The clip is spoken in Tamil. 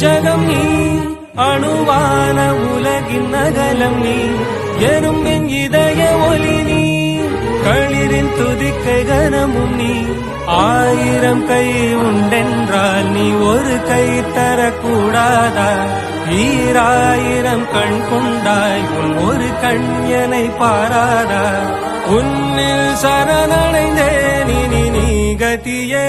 ஜகம் நீ அணுவான உலகின் அகலம் நீ எறும்பின் இதய ஒலி நீ களிரின் துதிக்கை கனமும் நீ 1000 கை உண்டென்றால் நீ ஒரு கை தரக்கூடாதா 1000 கண் கொண்டாய் உன் ஒரு கண்யனை பாராதா உன்னில் சரணடைந்தேன் இனி நீ கதியே